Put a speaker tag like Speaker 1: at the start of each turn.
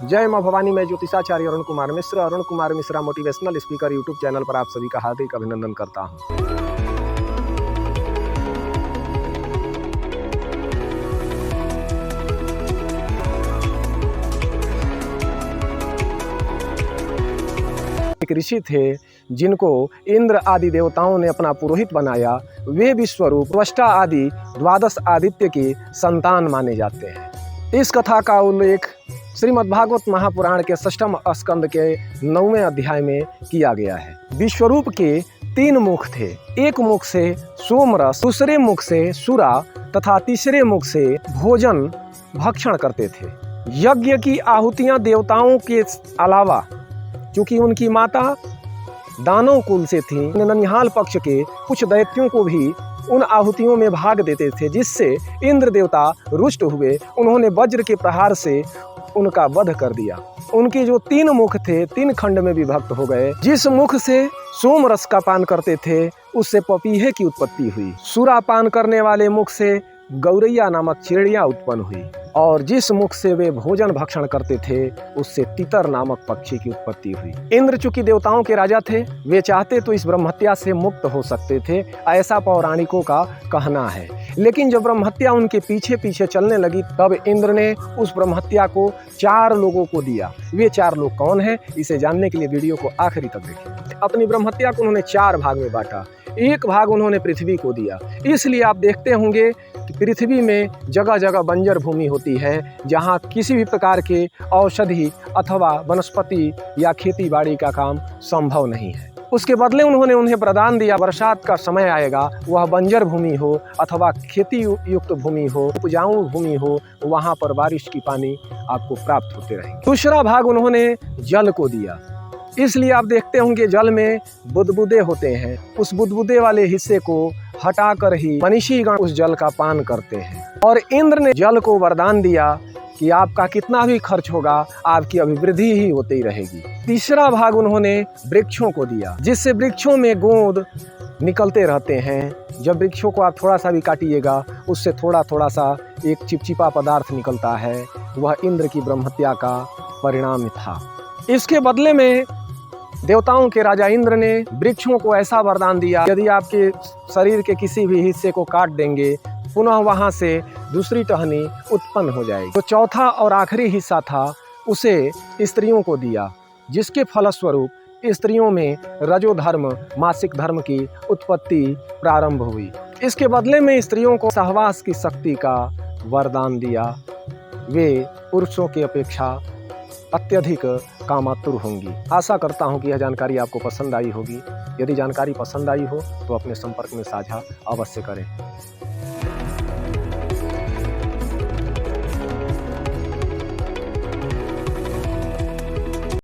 Speaker 1: जय माँ भवानी। मैं ज्योतिषाचार्य Arun Kumar Mishra motivational speaker YouTube channel पर आप सभी का हार्दिक अभिनंदन करता हूँ। एक ऋषि थे जिनको इंद्र आदि देवताओं ने अपना पुरोहित बनाया। वे विश्वरूप त्वष्टा आदि द्वादश आदित्य की संतान माने जाते हैं। इस कथा का उल्लेख श्रीमद्भागवत महापुराण के 6वें स्कंद के 9वें अध्याय में किया गया है। विश्वरूप के 3 मुख थे। एक मुख से सोमरस, दूसरे मुख से सुरा तथा तीसरे मुख से भोजन भक्षण करते थे। यज्ञ की आहुतियां देवताओं के अलावा चूंकि उनकी माता दानव कुल से थी, ननिहाल पक्ष के कुछ दैत्यों को भी उन आहुतियों में भाग देते थे, जिससे इंद्र देवता रुष्ट हुए। उन्होंने वज्र के प्रहार से उनका वध कर दिया। उनके जो 3 मुख थे 3 खंड में विभक्त हो गए। जिस मुख से सोम रस का पान करते थे उससे पपीहे की उत्पत्ति हुई। सुरा पान करने वाले मुख से गौरैया नामक चिड़िया उत्पन्न हुई, और जिस मुख से वे भोजन भक्षण करते थे उससे तितर नामक पक्षी की उत्पत्ति हुई। इंद्र चूंकि देवताओं के राजा थे, वे चाहते तो इस ब्रह्महत्या से मुक्त हो सकते थे, ऐसा पौराणिकों का कहना है। लेकिन जब ब्रह्महत्या उनके पीछे पीछे चलने लगी तब इंद्र ने उस ब्रह्महत्या को 4 लोगों को दिया। वे 4 लोग कौन हैं, इसे जानने के लिए वीडियो को आखिरी तक देखें। अपनी ब्रह्महत्या को उन्होंने 4 भाग में बांटा। एक भाग उन्होंने पृथ्वी को दिया। इसलिए आप देखते होंगे कि पृथ्वी में जगह जगह बंजर भूमि होती है, जहाँ किसी भी प्रकार के औषधि अथवा वनस्पति या खेती बाड़ी का काम संभव नहीं है। उसके बदले उन्होंने उन्हें वरदान दिया, बरसात का समय आएगा, वह बंजर भूमि हो अथवा खेती युक्त भूमि हो, उपजाऊ भूमि हो, वहाँ पर बारिश की पानी आपको प्राप्त होते रहेंगे। दूसरा भाग उन्होंने जल को दिया। इसलिए आप देखते होंगे जल में बुदबुदे होते हैं। उस बुदबुदे वाले हिस्से को हटाकर ही मनीषीगण उस जल का पान करते हैं। और इंद्र ने जल को वरदान दिया कि आपका कितना भी खर्च होगा, आपकी अभिवृद्धि ही होती रहेगी। तीसरा भाग उन्होंने वृक्षों को दिया, जिससे वृक्षों में गोंद निकलते रहते हैं। जब वृक्षों को आप थोड़ा सा भी काटिएगा उससे थोड़ा थोड़ा सा एक चिपचिपा पदार्थ निकलता है। वह इंद्र की ब्रह्महत्या का परिणाम था। इसके बदले में देवताओं के राजा इंद्र ने वृक्षों को ऐसा वरदान दिया, यदि आपके शरीर के किसी भी हिस्से को काट देंगे पुनः वहां से दूसरी टहनी उत्पन्न हो जाएगी। तो चौथा और आखिरी हिस्सा था उसे स्त्रियों को दिया, जिसके फलस्वरूप स्त्रियों में रजोधर्म मासिक धर्म की उत्पत्ति प्रारंभ हुई। इसके बदले में स्त्रियों को सहवास की शक्ति का वरदान दिया। वे पुरुषों की अपेक्षा अत्यधिक कामातुर होंगी। आशा करता हूं कि यह जानकारी आपको पसंद आई होगी। यदि जानकारी पसंद आई हो तो अपने संपर्क में साझा अवश्य करें।